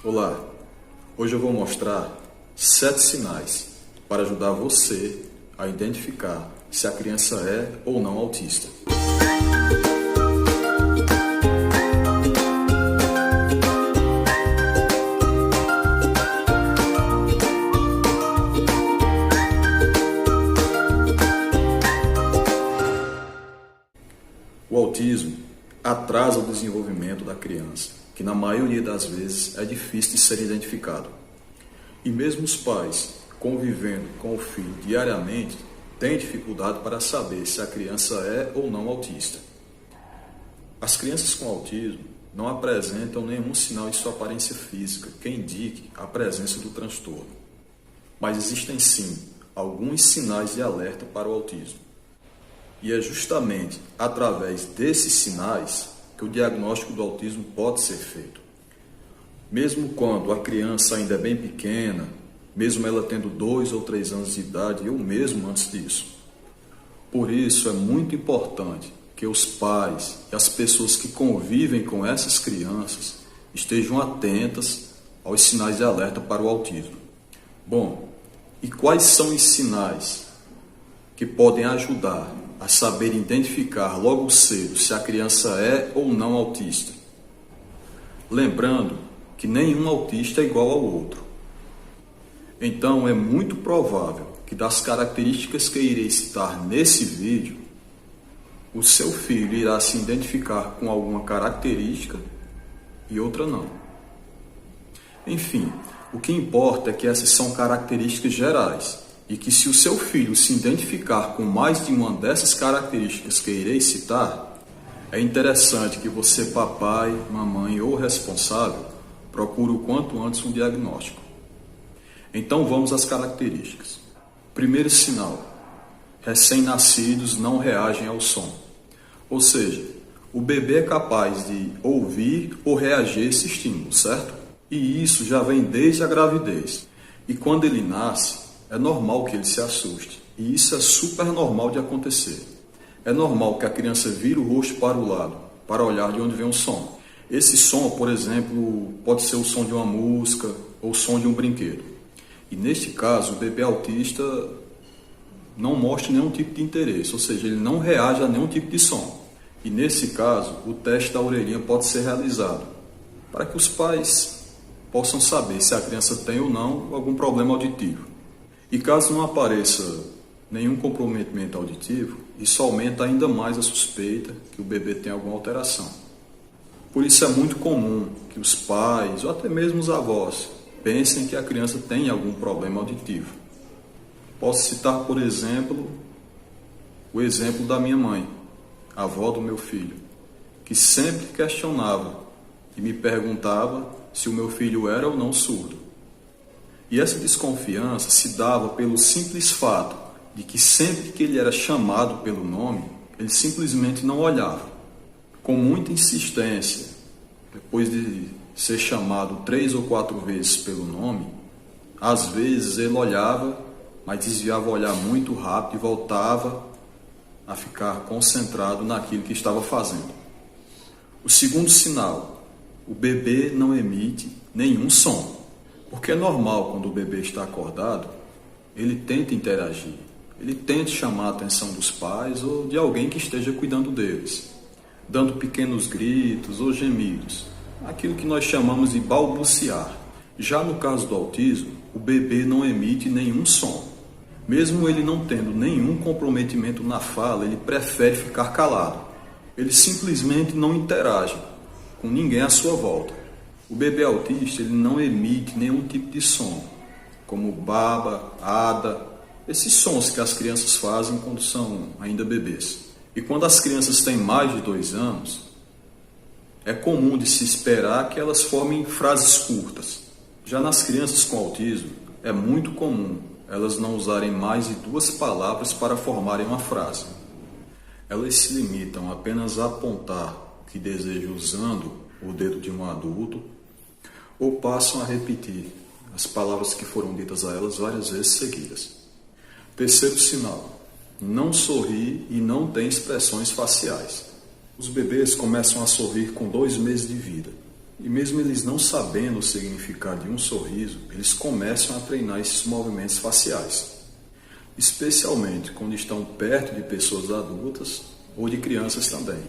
Olá, hoje eu vou mostrar 7 sinais para ajudar você a identificar se a criança é ou não autista. O autismo atrasa o desenvolvimento da criança, que na maioria das vezes é difícil de ser identificado. E mesmo os pais, convivendo com o filho diariamente, têm dificuldade para saber se a criança é ou não autista. As crianças com autismo não apresentam nenhum sinal em sua aparência física que indique a presença do transtorno. Mas existem sim alguns sinais de alerta para o autismo. E é justamente através desses sinais que o diagnóstico do autismo pode ser feito. Mesmo quando a criança ainda é bem pequena, mesmo ela tendo 2 ou 3 anos de idade, ou mesmo antes disso. Por isso é muito importante que os pais e as pessoas que convivem com essas crianças estejam atentas aos sinais de alerta para o autismo. Bom, e quais são os sinais que podem ajudar a saber identificar logo cedo se a criança é ou não autista? Lembrando que nenhum autista é igual ao outro. Então é muito provável que das características que irei citar nesse vídeo, o seu filho irá se identificar com alguma característica e outra não. Enfim, o que importa é que essas são características gerais e que se o seu filho se identificar com mais de uma dessas características que irei citar, é interessante que você, papai, mamãe ou responsável, procure o quanto antes um diagnóstico. Então vamos às características. Primeiro sinal: recém-nascidos não reagem ao som. Ou seja, o bebê é capaz de ouvir ou reagir a esse estímulo, certo? E isso já vem desde a gravidez. E quando ele nasce, é normal que ele se assuste. E isso é super normal de acontecer. É normal que a criança vire o rosto para o lado, para olhar de onde vem o som. Esse som, por exemplo, pode ser o som de uma música ou o som de um brinquedo. E neste caso, o bebê autista não mostra nenhum tipo de interesse, ou seja, ele não reage a nenhum tipo de som. E nesse caso, o teste da orelhinha pode ser realizado, para que os pais possam saber se a criança tem ou não algum problema auditivo. E caso não apareça nenhum comprometimento auditivo, isso aumenta ainda mais a suspeita que o bebê tem alguma alteração. Por isso é muito comum que os pais, ou até mesmo os avós, pensem que a criança tem algum problema auditivo. Posso citar, por exemplo, o exemplo da minha mãe, a avó do meu filho, que sempre questionava e me perguntava se o meu filho era ou não surdo. E essa desconfiança se dava pelo simples fato de que sempre que ele era chamado pelo nome, ele simplesmente não olhava. Com muita insistência, depois de ser chamado 3 ou 4 vezes pelo nome, às vezes ele olhava, mas desviava o olhar muito rápido e voltava a ficar concentrado naquilo que estava fazendo. O segundo sinal: o bebê não emite nenhum som. Porque é normal, quando o bebê está acordado, ele tenta interagir, ele tenta chamar a atenção dos pais ou de alguém que esteja cuidando deles, dando pequenos gritos ou gemidos, aquilo que nós chamamos de balbuciar. Já no caso do autismo, o bebê não emite nenhum som. Mesmo ele não tendo nenhum comprometimento na fala, ele prefere ficar calado. Ele simplesmente não interage com ninguém à sua volta. O bebê autista ele não emite nenhum tipo de som, como baba, ada, esses sons que as crianças fazem quando são ainda bebês. E quando as crianças têm mais de 2 anos, é comum de se esperar que elas formem frases curtas. Já nas crianças com autismo, é muito comum elas não usarem mais de 2 palavras para formarem uma frase. Elas se limitam apenas a apontar o que desejam usando o dedo de um adulto, ou passam a repetir as palavras que foram ditas a elas várias vezes seguidas. Terceiro sinal: não sorri e não tem expressões faciais. Os bebês começam a sorrir com 2 meses de vida. E mesmo eles não sabendo o significado de um sorriso, eles começam a treinar esses movimentos faciais, especialmente quando estão perto de pessoas adultas ou de crianças também.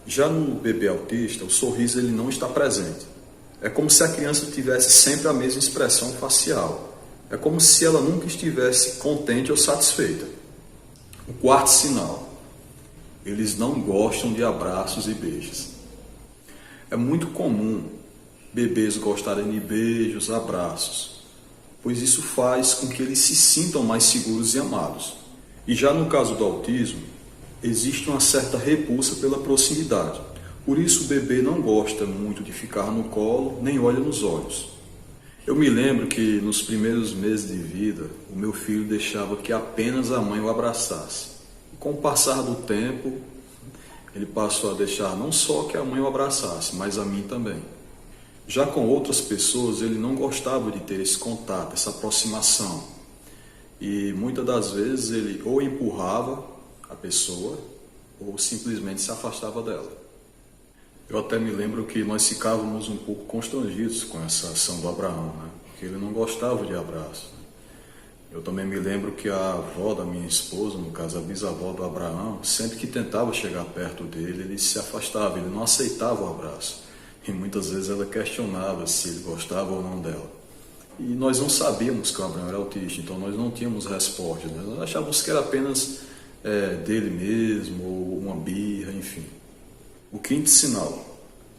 Já no bebê autista, o sorriso ele não está presente. É como se a criança tivesse sempre a mesma expressão facial. É como se ela nunca estivesse contente ou satisfeita. O quarto sinal: eles não gostam de abraços e beijos. É muito comum bebês gostarem de beijos, abraços, pois isso faz com que eles se sintam mais seguros e amados. E já no caso do autismo, existe uma certa repulsa pela proximidade. Por isso o bebê não gosta muito de ficar no colo, nem olha nos olhos. Eu me lembro que nos primeiros meses de vida, o meu filho deixava que apenas a mãe o abraçasse. E com o passar do tempo, ele passou a deixar não só que a mãe o abraçasse, mas a mim também. Já com outras pessoas, ele não gostava de ter esse contato, essa aproximação. E muitas das vezes ele ou empurrava a pessoa ou simplesmente se afastava dela. Eu até me lembro que nós ficávamos um pouco constrangidos com essa ação do Abraão, porque ele não gostava de abraço. Eu também me lembro que a avó da minha esposa, no caso a bisavó do Abraão, sempre que tentava chegar perto dele, ele se afastava, ele não aceitava o abraço. E muitas vezes ela questionava se ele gostava ou não dela. E nós não sabíamos que o Abraão era autista, então nós não tínhamos respostas. Nós achávamos que era apenas dele mesmo, ou uma birra, enfim. O quinto sinal: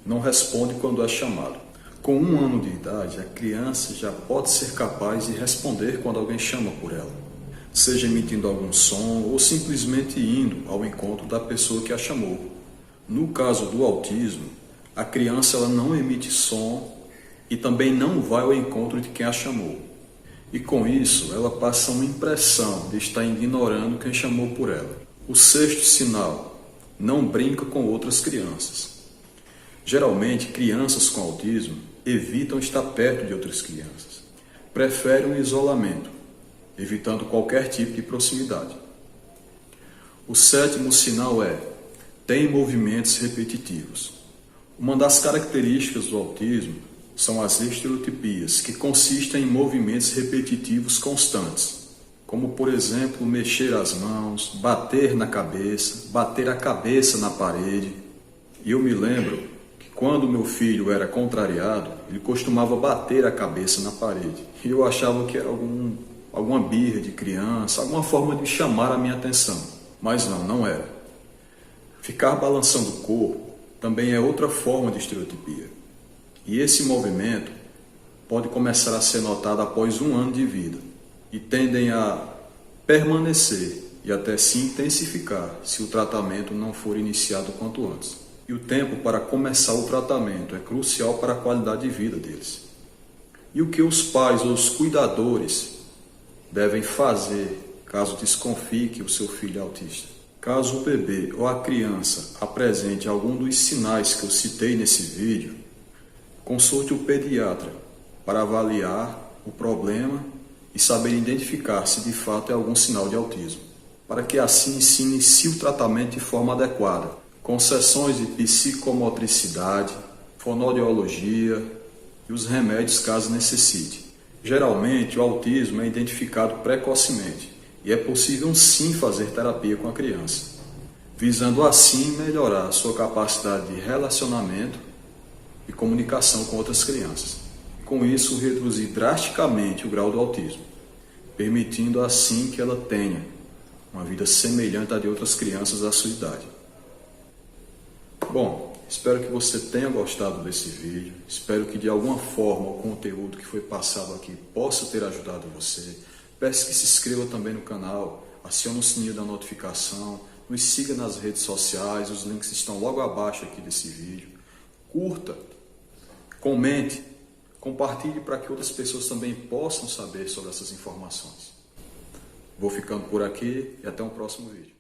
não responde quando é chamado. Com 1 ano de idade, a criança já pode ser capaz de responder quando alguém chama por ela, seja emitindo algum som ou simplesmente indo ao encontro da pessoa que a chamou. No caso do autismo, a criança ela não emite som e também não vai ao encontro de quem a chamou. E com isso, ela passa uma impressão de estar ignorando quem chamou por ela. O sexto sinal: não brinca com outras crianças. Geralmente, crianças com autismo evitam estar perto de outras crianças. Preferem o isolamento, evitando qualquer tipo de proximidade. O sétimo sinal é: tem movimentos repetitivos. Uma das características do autismo são as estereotipias, que consistem em movimentos repetitivos constantes, como, por exemplo, mexer as mãos, bater na cabeça, bater a cabeça na parede. E eu me lembro que quando meu filho era contrariado, ele costumava bater a cabeça na parede. E eu achava que era alguma birra de criança, alguma forma de chamar a minha atenção. Mas não era. Ficar balançando o corpo também é outra forma de estereotipia. E esse movimento pode começar a ser notado após 1 ano de vida e tendem a permanecer e até se intensificar se o tratamento não for iniciado quanto antes. E o tempo para começar o tratamento é crucial para a qualidade de vida deles. E o que os pais ou os cuidadores devem fazer caso desconfie que o seu filho é autista? Caso o bebê ou a criança apresente algum dos sinais que eu citei nesse vídeo, consulte o pediatra para avaliar o problema e saber identificar se de fato é algum sinal de autismo, para que assim se inicie o tratamento de forma adequada, com sessões de psicomotricidade, fonoaudiologia e os remédios caso necessite. Geralmente o autismo é identificado precocemente e é possível sim fazer terapia com a criança, visando assim melhorar a sua capacidade de relacionamento e comunicação com outras crianças. Com isso, reduzir drasticamente o grau do autismo, permitindo assim que ela tenha uma vida semelhante à de outras crianças da sua idade. Bom, espero que você tenha gostado desse vídeo, espero que de alguma forma o conteúdo que foi passado aqui possa ter ajudado você. Peço que se inscreva também no canal, acione o sininho da notificação, nos siga nas redes sociais, os links estão logo abaixo aqui desse vídeo. Curta, comente, compartilhe para que outras pessoas também possam saber sobre essas informações. Vou ficando por aqui e até um próximo vídeo.